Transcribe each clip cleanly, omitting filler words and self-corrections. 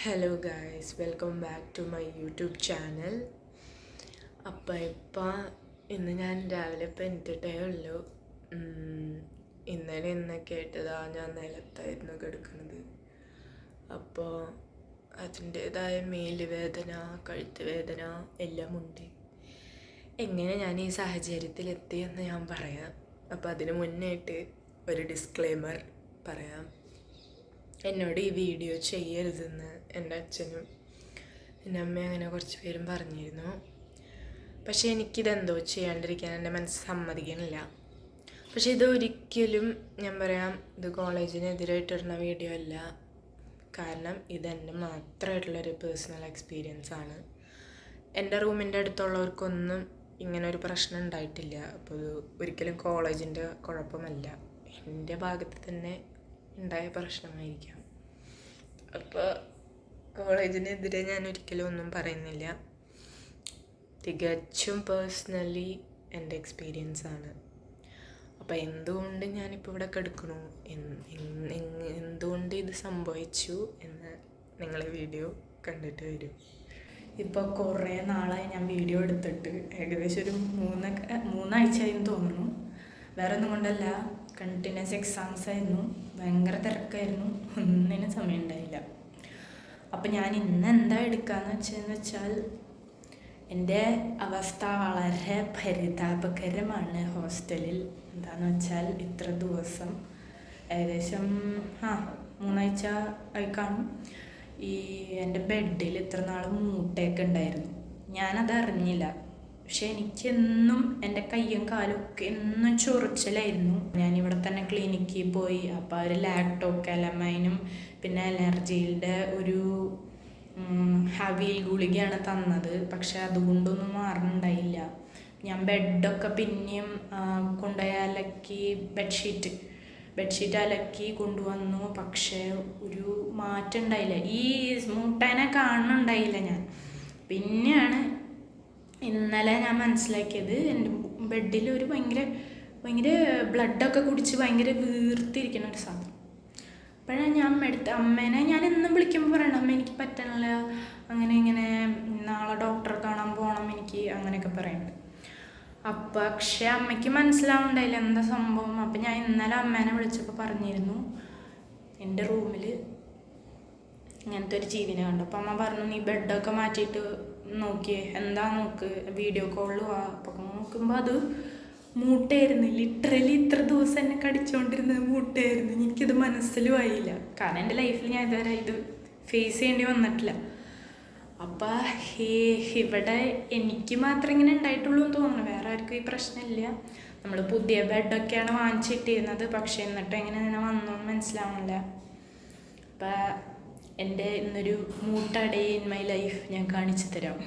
Hello guys, welcome back to my YouTube channel. ഇപ്പം ഇന്ന് ഞാൻ രാവിലെ എണീറ്റിട്ടേ ഉള്ളൂ. ഇന്നൊക്കെ ആയിട്ടതാ ഞാൻ നിലത്തായിരുന്നു കിടക്കുന്നത്. അപ്പോൾ അതിൻ്റേതായ മേല് വേദന, കഴുത്ത് വേദന എല്ലാം ഉണ്ട്. എങ്ങനെ ഞാൻ ഈ സാഹചര്യത്തിലെത്തിയെന്ന് ഞാൻ പറയാം. അപ്പോൾ അതിന് മുന്നായിട്ട് ഒരു ഡിസ്ക്ലെയിമർ പറയാം. എന്നോട് ഈ വീഡിയോ ചെയ്യരുതെന്ന് എൻ്റെ അച്ഛനും എൻ്റെ അമ്മയും അങ്ങനെ കുറച്ച് പേരും പറഞ്ഞിരുന്നു. പക്ഷേ എനിക്കിതെന്തോ ചെയ്യാണ്ടിരിക്കാൻ എൻ്റെ മനസ്സ് സമ്മതിക്കണില്ല. പക്ഷേ ഇതൊരിക്കലും ഞാൻ പറയാം, ഇത് കോളേജിനെതിരായിട്ടിടുന്ന വീഡിയോ അല്ല. കാരണം ഇതെൻ്റെ മാത്രമായിട്ടുള്ളൊരു പേഴ്സണൽ എക്സ്പീരിയൻസ് ആണ്. എൻ്റെ റൂമിൻ്റെ അടുത്തുള്ളവർക്കൊന്നും ഇങ്ങനെ ഒരു പ്രശ്നം ഉണ്ടായിട്ടില്ല. അപ്പോൾ ഇത് ഒരിക്കലും കോളേജിൻ്റെ കുഴപ്പമല്ല, എൻ്റെ ഭാഗത്ത് തന്നെ ഉണ്ടായ പ്രശ്നമായിരിക്കാം. അപ്പോൾ കോളേജിനെതിരെ ഞാൻ ഒരിക്കലും ഒന്നും പറയുന്നില്ല. തികച്ചും പേഴ്സണലി എൻ്റെ എക്സ്പീരിയൻസ് ആണ്. അപ്പോൾ എന്തുകൊണ്ട് ഞാനിപ്പോൾ ഇവിടെ കിടക്കണു, എന്തുകൊണ്ട് ഇത് സംഭവിച്ചു എന്ന് നിങ്ങൾ വീഡിയോ കണ്ടിട്ട് വരും. ഇപ്പോൾ കുറേ നാളായി ഞാൻ വീഡിയോ എടുത്തിട്ട്, ഏകദേശം ഒരു മൂന്നാഴ്ചയായിരുന്നു തോന്നുന്നു. വേറെ ഒന്നും കൊണ്ടല്ല, കണ്ടിന്യൂസ് എക്സാംസ് ആയിരുന്നു, ഭയങ്കര തിരക്കായിരുന്നു, ഒന്നിനും സമയം ഉണ്ടായില്ല. അപ്പം ഞാൻ ഇന്ന് എന്താ എടുക്കാന്ന് വെച്ചാൽ എൻ്റെ അവസ്ഥ വളരെ പരിതാപകരമാണ് ഹോസ്റ്റലിൽ. എന്താണെന്ന് വെച്ചാൽ ഇത്ര ദിവസം ഏകദേശം 3 ആഴ്ച ആയി കാണും. എൻ്റെ ബെഡിൽ ഇത്ര നാൾ മൂട്ടയൊക്കെ ഉണ്ടായിരുന്നു. ഞാനത് അറിഞ്ഞില്ല. പക്ഷെ എനിക്കെന്നും എൻ്റെ കയ്യും കാലും ഒക്കെ എന്നും ചൊറിച്ചിലായിരുന്നു. ഞാനിവിടെ തന്നെ ക്ലിനിക്കിൽ പോയി. അപ്പോൾ അവർ ലാക്ടോകലമൈനും പിന്നെ അലർജിയുടെ ഒരു ഹവിൽ ഗുളികയാണ് തന്നത്. പക്ഷെ അതുകൊണ്ടൊന്നും മാറുന്നുണ്ടായില്ല. ഞാൻ ബെഡൊക്കെ പിന്നെയും കൊണ്ടുപോയി അലക്കി, ബെഡ്ഷീറ്റ് അലക്കി കൊണ്ടുവന്നു. പക്ഷേ ഒരു മാറ്റം ഉണ്ടായില്ല. ഈ മൂട്ടേനെ കാണുന്നുണ്ടായില്ല ഞാൻ. പിന്നെയാണ് ഇന്നലെ ഞാൻ മനസ്സിലാക്കിയത്, എൻ്റെ ബെഡിൽ ഒരു ഭയങ്കര ബ്ലഡൊക്കെ കുടിച്ച് ഭയങ്കര വീർത്തിരിക്കുന്ന ഒരു സാധനം. അപ്പോഴാണ് ഞാൻ അമ്മേനെ ഞാൻ എന്നും വിളിക്കുമ്പോൾ പറയണം, അമ്മ എനിക്ക് പറ്റണില്ല, ഇങ്ങനെ നാളെ ഡോക്ടറെ കാണാൻ പോകണം എനിക്ക്, അങ്ങനെയൊക്കെ പറയുന്നുണ്ട്. പക്ഷേ അമ്മയ്ക്ക് മനസ്സിലാവുന്നുണ്ടായില്ല എന്താ സംഭവം. അപ്പം ഞാൻ ഇന്നലെ അമ്മേനെ വിളിച്ചപ്പോൾ പറഞ്ഞിരുന്നു, എൻ്റെ റൂമിൽ ഇങ്ങനത്തെ ഒരു ജീവിനെ കണ്ടു. അപ്പം അമ്മ പറഞ്ഞു, നീ ബെഡൊക്കെ മാറ്റിയിട്ട് നോക്കിയേ, എന്താ നോക്ക്, വീഡിയോ കോളിൽ വാ. അപ്പം നോക്കുമ്പോൾ അത് മൂട്ടയായിരുന്നു. ലിറ്ററലി ഇത്ര ദിവസം എന്നെ കടിച്ചുകൊണ്ടിരുന്നത് മൂട്ടയായിരുന്നു. എനിക്കത് മനസ്സിലും ആയില്ല. കാരണം എൻ്റെ ലൈഫിൽ ഞാൻ ഇതുവരെ ഇത് ഫേസ് ചെയ്യേണ്ടി വന്നിട്ടില്ല. അപ്പം ഇവിടെ എനിക്ക് മാത്രം ഇങ്ങനെ ഉണ്ടായിട്ടുള്ളൂ എന്ന് തോന്നുന്നു, വേറെ ആർക്കും ഈ പ്രശ്നമില്ല. നമ്മൾ പുതിയ ബെഡൊക്കെയാണ് വാങ്ങിച്ചിട്ടിരുന്നത്. പക്ഷേ എന്നിട്ട് എങ്ങനെ ഇങ്ങനെ വന്നോന്ന് മനസ്സിലാവണില്ല. അപ്പം എൻ്റെ ഇന്നൊരു മൂട്ട ഇൻ മൈ ലൈഫ് ഞാൻ കാണിച്ചു തരാം.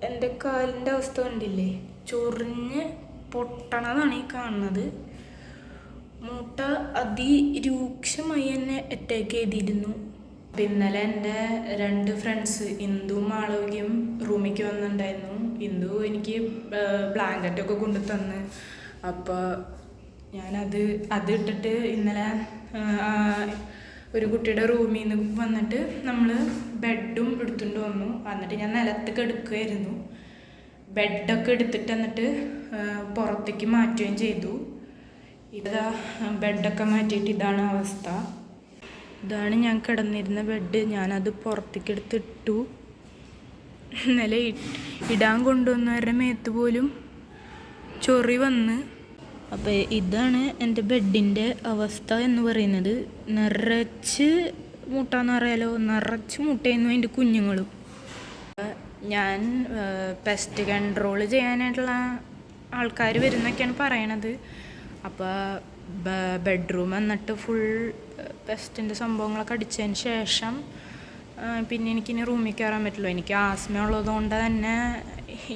എൻ്റെ കാലിൻ്റെ അവസ്ഥ കണ്ടില്ലേ, ചൊറിഞ്ഞ് പൊട്ടണതാണ് ഈ കാണുന്നത്. മൂട്ട അതിരൂക്ഷമായി എന്നെ അറ്റാക്ക് ചെയ്തിരുന്നു. ഇന്നലെ എൻ്റെ 2 ഫ്രണ്ട്സ്, ഇന്ദുവും മാളവികയും റൂമിലേക്ക് വന്നിട്ടുണ്ടായിരുന്നു. ഇന്ദു എനിക്ക് ബ്ലാങ്കറ്റൊക്കെ കൊണ്ടു തന്ന്. അപ്പോൾ ഞാനത് ഇട്ടിട്ട് ഇന്നലെ ഒരു കുട്ടിയുടെ റൂമിൽ നിന്ന് വന്നിട്ട് നമ്മൾ ബെഡും എടുത്തുകൊണ്ട് വന്നു. എന്നിട്ട് ഞാൻ നിലത്ത് കിടക്കുകയായിരുന്നു. ബെഡൊക്കെ എടുത്തിട്ട് എന്നിട്ട് പുറത്തേക്ക് മാറ്റുകയും ചെയ്തു. ഇതാ ബെഡൊക്കെ മാറ്റിയിട്ട് ഇതാണ് അവസ്ഥ. ഇതാണ് ഞാൻ കിടന്നിരുന്ന ബെഡ്. ഞാനത് പുറത്തേക്ക് എടുത്തിട്ടു. ഇന്നലെ ഇടാൻ കൊണ്ടുവന്നവരുടെ മേത്ത് പോലും ചൊറി വന്ന്. അപ്പോൾ ഇതാണ് എൻ്റെ ബെഡിൻ്റെ അവസ്ഥ എന്ന് പറയുന്നത്. നിറച്ച് മൂട്ടാന്ന് പറയാലോ, നിറച്ച് മുട്ടയെന്നു അതിൻ്റെ കുഞ്ഞുങ്ങളും. ഞാൻ പെസ്റ്റ് കൺട്രോൾ ചെയ്യാനായിട്ടുള്ള ആൾക്കാർ വരുന്നൊക്കെയാണ് പറയണത്. അപ്പോൾ ബെഡ്റൂം എന്നിട്ട് ഫുൾ പെസ്റ്റിൻ്റെ സംഭവങ്ങളൊക്കെ അടിച്ചതിന് ശേഷം പിന്നെ എനിക്കിനി റൂമിൽ കയറാൻ പറ്റുള്ളൂ. എനിക്ക് ആസ്മ ഉള്ളതുകൊണ്ട് തന്നെ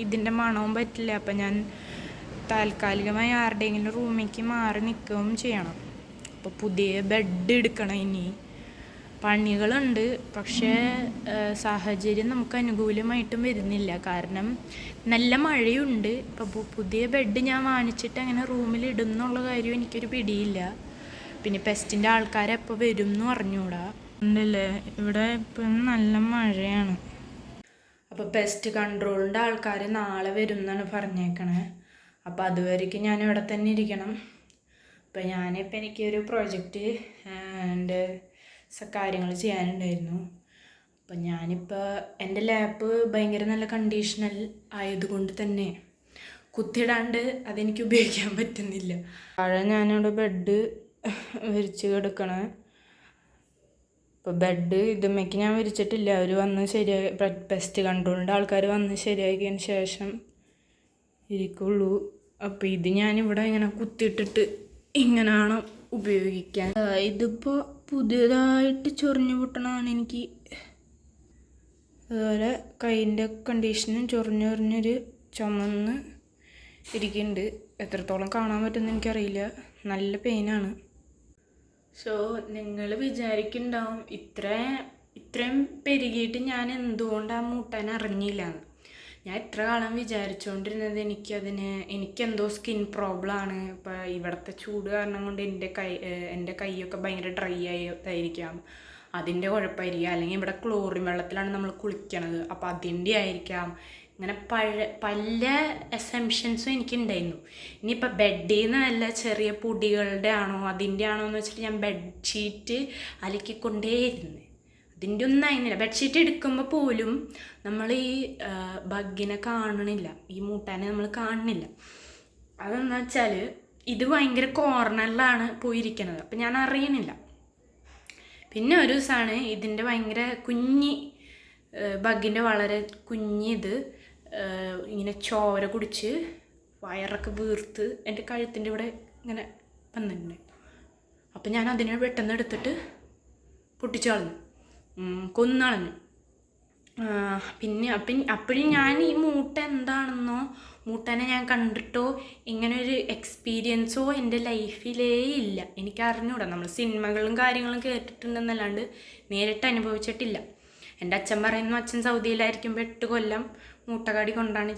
ഇതിൻ്റെ മണവും പറ്റില്ല. അപ്പം ഞാൻ താൽക്കാലികമായി ആരുടെയെങ്കിലും റൂമിലേക്ക് മാറി നിൽക്കുകയും ചെയ്യണം. അപ്പോൾ പുതിയ ബെഡ് എടുക്കണം. ഇനി പണികളുണ്ട്, പക്ഷേ സാഹചര്യം നമുക്ക് അനുകൂലമായിട്ടും വരുന്നില്ല. കാരണം നല്ല മഴയുണ്ട്. അപ്പോൾ പുതിയ ബെഡ് ഞാൻ വാങ്ങിച്ചിട്ട് അങ്ങനെ റൂമിൽ ഇടുന്നുള്ള കാര്യം എനിക്കൊരു പിടിയില്ല. പിന്നെ പെസ്റ്റിൻ്റെ ആൾക്കാരെപ്പോൾ വരും എന്ന് അറിഞ്ഞൂടാ. ഉണ്ടല്ലേ, ഇവിടെ ഇപ്പം നല്ല മഴയാണ്. അപ്പോൾ പെസ്റ്റ് കൺട്രോളിൻ്റെ ആൾക്കാർ നാളെ വരും എന്നാണ് പറഞ്ഞേക്കണേ. അപ്പോൾ അതുവരേക്കും ഞാൻ ഇവിടെ തന്നെ ഇരിക്കണം. അപ്പോൾ ഞാനിപ്പോൾ എനിക്കൊരു പ്രോജക്റ്റ് എൻ്റെ കാര്യങ്ങൾ ചെയ്യാനുണ്ടായിരുന്നു. അപ്പം ഞാനിപ്പോൾ എൻ്റെ ലാപ്പ് ഭയങ്കര നല്ല കണ്ടീഷണൽ ആയതുകൊണ്ട് തന്നെ കുത്തിയിടാണ്ട് അതെനിക്ക് ഉപയോഗിക്കാൻ പറ്റുന്നില്ല. താഴെ ഞാനിവിടെ ബെഡ് വിരിച്ച് കിടക്കണേ. ഇപ്പോൾ ബെഡ് ഇതുമ്മേക്ക് ഞാൻ വിരിച്ചിട്ടില്ല. അവർ വന്ന് ശരിയായി, പെസ്റ്റ് കൺട്രോളിൻ്റെ ആൾക്കാർ വന്ന് ശരിയാക്കിയതിന് ശേഷം ഇരിക്കുള്ളൂ. അപ്പോൾ ഇത് ഞാനിവിടെ ഇങ്ങനെ കുത്തിയിട്ടിട്ട് ഇങ്ങനെയാണ് ഉപയോഗിക്കാൻ. ഇതിപ്പോൾ പുതിയതായിട്ട് ചൊറിഞ്ഞു പൊട്ടണതാണ് എനിക്ക്. അതുപോലെ കൈയിൻ്റെ കണ്ടീഷനും ചൊറിഞ്ഞൊരു ചുമന്ന് ഇരിക്കുന്നുണ്ട്. എത്രത്തോളം കാണാൻ പറ്റുമെന്ന് എനിക്കറിയില്ല. നല്ല പെയിനാണ്. സോ നിങ്ങൾ വിചാരിക്കുന്നുണ്ടാവും ഇത്രയും പെരുകിയിട്ട് ഞാൻ എന്തുകൊണ്ട് ആ മൂട്ടാൻ അറിഞ്ഞില്ലാന്ന്. ഞാൻ ഇത്ര കാലം വിചാരിച്ചുകൊണ്ടിരുന്നത് എനിക്കെന്തോ സ്കിൻ പ്രോബ്ലം ആണ്. ഇപ്പോൾ ഇവിടുത്തെ ചൂട് കാരണം കൊണ്ട് എൻ്റെ കൈയൊക്കെ ഭയങ്കര ഡ്രൈ ആയിരിക്കാം, അതിൻ്റെ കുഴപ്പമായിരിക്കാം. അല്ലെങ്കിൽ ഇവിടെ ക്ലോറിൻ വെള്ളത്തിലാണ് നമ്മൾ കുളിക്കണത്, അപ്പോൾ അതിൻ്റെ ആയിരിക്കാം. ഇങ്ങനെ പല അസംഷൻസും എനിക്കുണ്ടായിരുന്നു. ഇനിയിപ്പോൾ ബെഡിൽ നിന്ന് വല്ല ചെറിയ പൊടികളുടെ ആണോ അതിൻ്റെ ആണോ എന്ന് വെച്ചിട്ട് ഞാൻ ബെഡ്ഷീറ്റ് അലക്കിക്കൊണ്ടേയിരുന്നു. അതിൻ്റെ ഒന്നും ആയിരുന്നില്ല. ബെഡ്ഷീറ്റ് എടുക്കുമ്പോൾ പോലും നമ്മൾ ഈ ബഗ്ഗിനെ കാണണില്ല, ഈ മൂട്ടാനെ നമ്മൾ കാണുന്നില്ല. അതെന്ന് വെച്ചാൽ ഇത് ഭയങ്കര കോർണറിലാണ് പോയിരിക്കുന്നത്, അപ്പം ഞാൻ അറിയണില്ല. പിന്നെ ഒരു ദിവസമാണ് ഇതിൻ്റെ ഭയങ്കര ബഗ്ഗിൻ്റെ വളരെ കുഞ്ഞിത് ഇങ്ങനെ ചോര കുടിച്ച് വയറൊക്കെ വീർത്ത് എൻ്റെ കഴുത്തിൻ്റെ ഇവിടെ ഇങ്ങനെ വന്നിട്ടുണ്ട്. അപ്പം ഞാൻ അതിനെ പെട്ടെന്ന് എടുത്തിട്ട് പൊട്ടിച്ചു കളഞ്ഞു, കൊന്നുകളഞ്ഞു. പിന്നെ അപ്പോഴും ഞാൻ ഈ മൂട്ട എന്താണെന്നോ മൂട്ടനെ ഞാൻ കണ്ടിട്ടോ ഇങ്ങനൊരു എക്സ്പീരിയൻസോ എൻ്റെ ലൈഫിലേ ഇല്ല. എനിക്കറിഞ്ഞൂടാ. നമ്മൾ സിനിമകളും കാര്യങ്ങളും കേട്ടിട്ടുണ്ടെന്നല്ലാണ്ട് നേരിട്ട് അനുഭവിച്ചിട്ടില്ല. എൻ്റെ അച്ഛൻ പറയുന്നു, അച്ഛൻ സൗദിയിലായിരിക്കുമ്പോൾ 8 കൊല്ലം മൂട്ടക്കാടി കൊണ്ടാണ്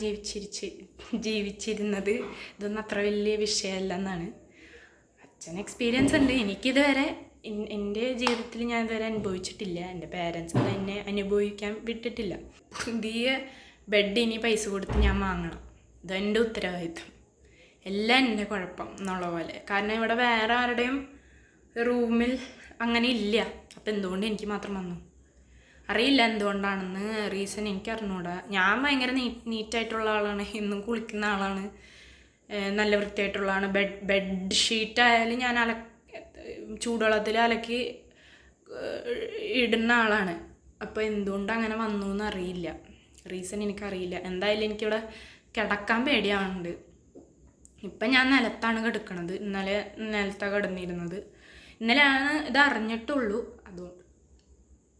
ജീവിച്ചിരുന്നത്. ഇതൊന്നും അത്ര വലിയ വിഷയമല്ല എന്നാണ്. അച്ഛൻ എക്സ്പീരിയൻസ് ഉണ്ട്. എനിക്കിതുവരെ എൻ്റെ ജീവിതത്തിൽ ഞാൻ ഇതുവരെ അനുഭവിച്ചിട്ടില്ല. എൻ്റെ പേരൻസ് അത് എന്നെ അനുഭവിക്കാൻ വിട്ടിട്ടില്ല. പുതിയ ബെഡ് ഇനി പൈസ കൊടുത്ത് ഞാൻ വാങ്ങണം. ഇതെൻ്റെ ഉത്തരവാദിത്വം. എല്ലാം എൻ്റെ കുഴപ്പം എന്നുള്ള പോലെ. കാരണം ഇവിടെ വേറെ ആരുടെയും റൂമിൽ അങ്ങനെ ഇല്ല. അപ്പം എന്തുകൊണ്ട് എനിക്ക് മാത്രം വന്നു അറിയില്ല. എന്തുകൊണ്ടാണെന്ന് റീസൺ എനിക്ക് അറിഞ്ഞൂടാ. ഞാൻ ഭയങ്കര നീറ്റായിട്ടുള്ള ആളാണ്, എന്നും കുളിക്കുന്ന ആളാണ്, നല്ല വൃത്തിയായിട്ടുള്ളതാണ്. ബെഡ് ഷീറ്റായാലും ഞാൻ ചൂടുവെള്ളത്തിൽ അലക്കി ഇടുന്ന ആളാണ്. അപ്പോൾ എന്തുകൊണ്ട് അങ്ങനെ വന്നു എന്നറിയില്ല. റീസൺ എനിക്കറിയില്ല. എന്തായാലും എനിക്കിവിടെ കിടക്കാൻ പേടിയാവുന്നുണ്ട്. ഇപ്പം ഞാൻ നിലത്താണ് കിടക്കണത്. ഇന്നലെ നിലത്താണ് കിടന്നിരുന്നത്. ഇന്നലെയാണ് ഇത് അറിഞ്ഞിട്ടുള്ളൂ. അതുകൊണ്ട്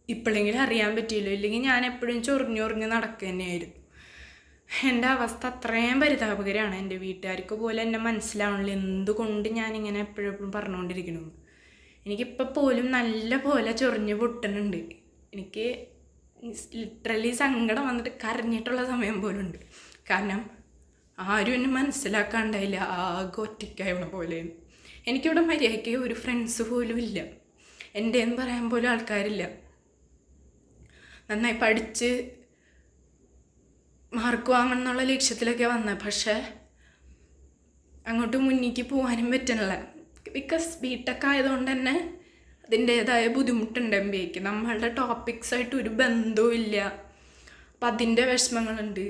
ഇപ്പോഴെങ്കിലും അറിയാൻ പറ്റിയില്ല. ഇല്ലെങ്കിൽ ഞാൻ എപ്പോഴും ചൊറിഞ്ഞൊറിഞ്ഞ് നടക്കുക തന്നെയായിരുന്നു. എൻ്റെ അവസ്ഥ അത്രയും പരിതാപകരമാണ്. എൻ്റെ വീട്ടുകാർക്ക് പോലും എന്നെ മനസ്സിലാവണില്ല എന്തുകൊണ്ട് ഞാനിങ്ങനെ എപ്പോഴും പറഞ്ഞുകൊണ്ടിരിക്കണം. എനിക്കിപ്പോൾ പോലും നല്ല പോലെ ചൊറിഞ്ഞ് പൊട്ടുന്നുണ്ട്. എനിക്ക് ലിറ്ററലി സങ്കടം വന്നിട്ട് കരഞ്ഞിട്ടുള്ള സമയം പോലും ഉണ്ട്. കാരണം ആരും എന്നെ മനസ്സിലാക്കാണ്ടായില്ല. ആകെ ഒറ്റയ്ക്കായണ പോലെയാണ്. എനിക്കിവിടെ മര്യാദയ്ക്ക് ഒരു ഫ്രണ്ട്സ് പോലും ഇല്ല. എൻ്റെന്ന് പറയാൻ പോലും ആൾക്കാരില്ല. നന്നായി പഠിച്ച് മാർക്ക് വാങ്ങണം എന്നുള്ള ലക്ഷ്യത്തിലൊക്കെ വന്നത്. പക്ഷേ അങ്ങോട്ട് മുന്നിലേക്ക് പോകാനും പറ്റണില്ല. ബിക്കോസ് ബിടെക് ആയതുകൊണ്ട് തന്നെ അതിൻ്റേതായ ബുദ്ധിമുട്ടുണ്ട്. MBAക്ക് നമ്മളുടെ ടോപ്പിക്സായിട്ട് ഒരു ബന്ധവും ഇല്ല. അപ്പം അതിൻ്റെ വിഷമങ്ങളുണ്ട്.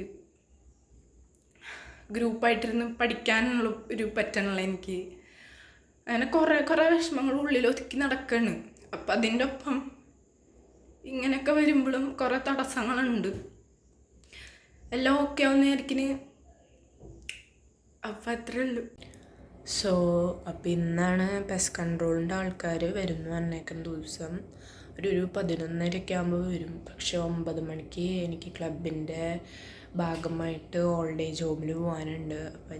ഗ്രൂപ്പായിട്ടിരുന്ന് പഠിക്കാനുള്ള ഒരു പറ്റണില്ല എനിക്ക്. അങ്ങനെ കുറേ വിഷമങ്ങൾ ഉള്ളിൽ ഒതുക്കി നടക്കുകയാണ്. അപ്പം അതിൻ്റെ ഒപ്പം ഇങ്ങനെയൊക്കെ വരുമ്പോഴും കുറേ തടസ്സങ്ങളുണ്ട്. എല്ലാം ഓക്കെ ആവുന്നതായിരിക്കും. അപ്പം അത്രേ ഉള്ളൂ. സോ അപ്പം ഇന്നാണ് പെസ്റ്റ് കൺട്രോളിൻ്റെ ആൾക്കാർ വരുന്നു പറഞ്ഞേക്കുന്ന ദിവസം. ഒരു 11:30 ആകുമ്പോൾ വരും. പക്ഷെ 9 മണിക്ക് എനിക്ക് ക്ലബിൻ്റെ ഭാഗമായിട്ട് ഓൾ ഡേ ജോബിൽ പോകാനുണ്ട്. അപ്പം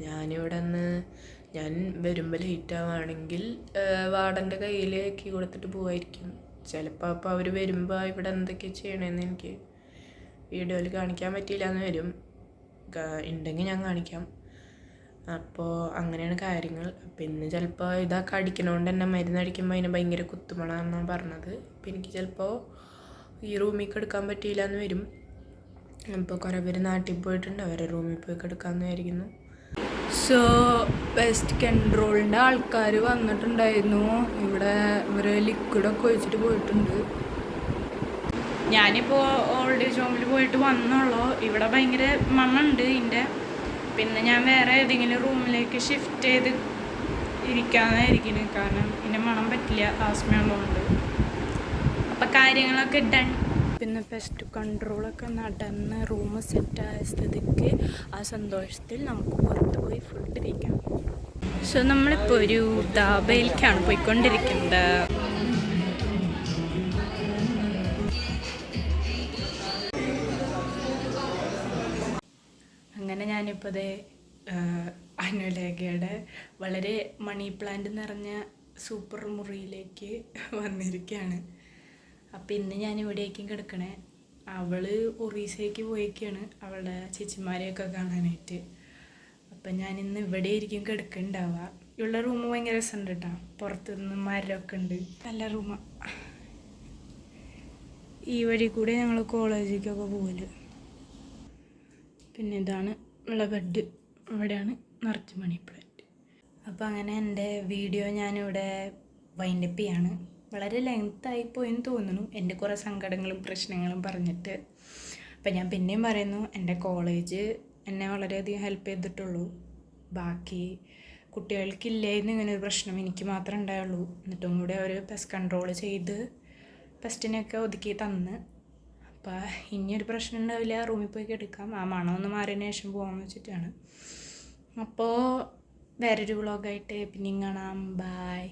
ഞാൻ വരുമ്പോൾ ലേറ്റ് ആവുകയാണെങ്കിൽ വാർഡൻ്റെ കയ്യിൽ കീ കൊടുത്തിട്ട് പോവായിരിക്കും. ചിലപ്പോൾ അപ്പോൾ അവർ വരുമ്പോൾ ഇവിടെ എന്തൊക്കെയാണ് ചെയ്യണമെന്ന് എനിക്ക് വീഡിയോയിൽ കാണിക്കാൻ പറ്റിയില്ല എന്ന് വരും. ഉണ്ടെങ്കിൽ ഞാൻ കാണിക്കാം. അപ്പോൾ അങ്ങനെയാണ് കാര്യങ്ങൾ. പിന്നെ ചിലപ്പോൾ ഇതൊക്കെ അടിക്കണോണ്ട് തന്നെ മരുന്ന് അടിക്കുമ്പോൾ അതിന് ഭയങ്കര കുത്തുമണമെന്നാണ് പറഞ്ഞത്. അപ്പോൾ എനിക്ക് ചിലപ്പോൾ ഈ റൂമിൽ കിടക്കാൻ പറ്റിയില്ല എന്ന് വരും. അപ്പോൾ കുറേ പേര് നാട്ടിൽ പോയിട്ടുണ്ട്, അവരെ റൂമിൽ പോയി കിടക്കാമെന്ന് വിചാരിക്കുന്നു. സോ പെസ്റ്റ് കൺട്രോളിൻ്റെ ആൾക്കാർ വന്നിട്ടുണ്ടായിരുന്നു. ഇവിടെ ഇവർ ലിക്വിഡൊക്കെ ഒഴിച്ചിട്ട് പോയിട്ടുണ്ട്. ഞാനിപ്പോൾ ഓൾഡ് ഏജ് ഹോമിൽ പോയിട്ട് വന്നുള്ളൂ. ഇവിടെ ഭയങ്കര മണ്ണുണ്ട് ഇതിൻ്റെ. പിന്നെ ഞാൻ വേറെ ഏതെങ്കിലും റൂമിലേക്ക് ഷിഫ്റ്റ് ചെയ്ത് ഇരിക്കാമെന്നായിരിക്കുന്നു. കാരണം ഇതിൻ്റെ മണം പറ്റില്ല, ആസ്മയുള്ളതുകൊണ്ട്. അപ്പം കാര്യങ്ങളൊക്കെ ഡൺ. പിന്നെ പെസ്റ്റ് കൺട്രോളൊക്കെ നടന്ന് റൂം സെറ്റായ സ്ഥിതിക്ക് ആ സന്തോഷത്തിൽ നമുക്ക് പുറത്ത് പോയി ഫുഡ് കഴിക്കാം. സോ നമ്മളിപ്പോൾ ഒരു ദാബയിലേക്കാണ് പോയിക്കൊണ്ടിരിക്കുന്നത്. അങ്ങനെ ഞാനിപ്പോൾ അതേ അനുലേഖയുടെ വളരെ മണി പ്ലാന്റ് നിറഞ്ഞ സൂപ്പർ മുറിയിലേക്ക് വന്നിരിക്കുകയാണ്. അപ്പം ഇന്ന് ഞാൻ ഇവിടേക്കും കിടക്കണേ. അവൾ ഒറീസയ്ക്ക് പോയേക്കാണ് അവളുടെ ചേച്ചിമാരെയൊക്കെ കാണാനായിട്ട്. അപ്പം ഞാനിന്ന് ഇവിടെ ആയിരിക്കും കിടക്കുന്നുണ്ടാവുക. ഇവളുടെ റൂം ഭയങ്കര രസമുണ്ട് കേട്ടോ. പുറത്തുനിന്ന് മരമൊക്കെ ഉണ്ട്, നല്ല റൂമാണ്. ഈ വഴി കൂടെ ഞങ്ങൾ കോളേജിലേക്കൊക്കെ പോകല്. പിന്നെ ഇതാണ് ഉള്ള ബെഡ്, ഇവിടെയാണ് നിറച്ച് മണി പ്ലാന്റ്. അപ്പോൾ അങ്ങനെ എൻ്റെ വീഡിയോ ഞാനിവിടെ വൈൻഡപ്പ് ചെയ്യാണ്. വളരെ ലെങ്തായി പോയെന്ന് തോന്നുന്നു, എൻ്റെ കുറേ സങ്കടങ്ങളും പ്രശ്നങ്ങളും പറഞ്ഞിട്ട്. അപ്പം ഞാൻ പിന്നെയും പറയുന്നു, എൻ്റെ കോളേജ് എന്നെ വളരെയധികം ഹെൽപ്പ് ചെയ്തിട്ടുള്ളൂ. ബാക്കി കുട്ടികൾക്കില്ലായിരുന്നു ഇങ്ങനെ ഒരു പ്രശ്നം, എനിക്ക് മാത്രമേ ഉണ്ടായുള്ളൂ. എന്നിട്ടും കൂടെ അവർ പെസ്റ്റ് കൺട്രോൾ ചെയ്ത് പെസ്റ്റിനെയൊക്കെ ഒതുക്കി തന്ന്. അപ്പോൾ ഇനിയൊരു പ്രശ്നം ഉണ്ടാവില്ല, റൂമിൽ പോയി കിടക്കാം. ആ മണമൊന്ന് മാറിയതിന് ശേഷം പോകാമെന്ന് വെച്ചിട്ടാണ്. അപ്പോൾ വേറൊരു വ്ളോഗായിട്ട് പിന്നെയും കാണാം. ബായ്.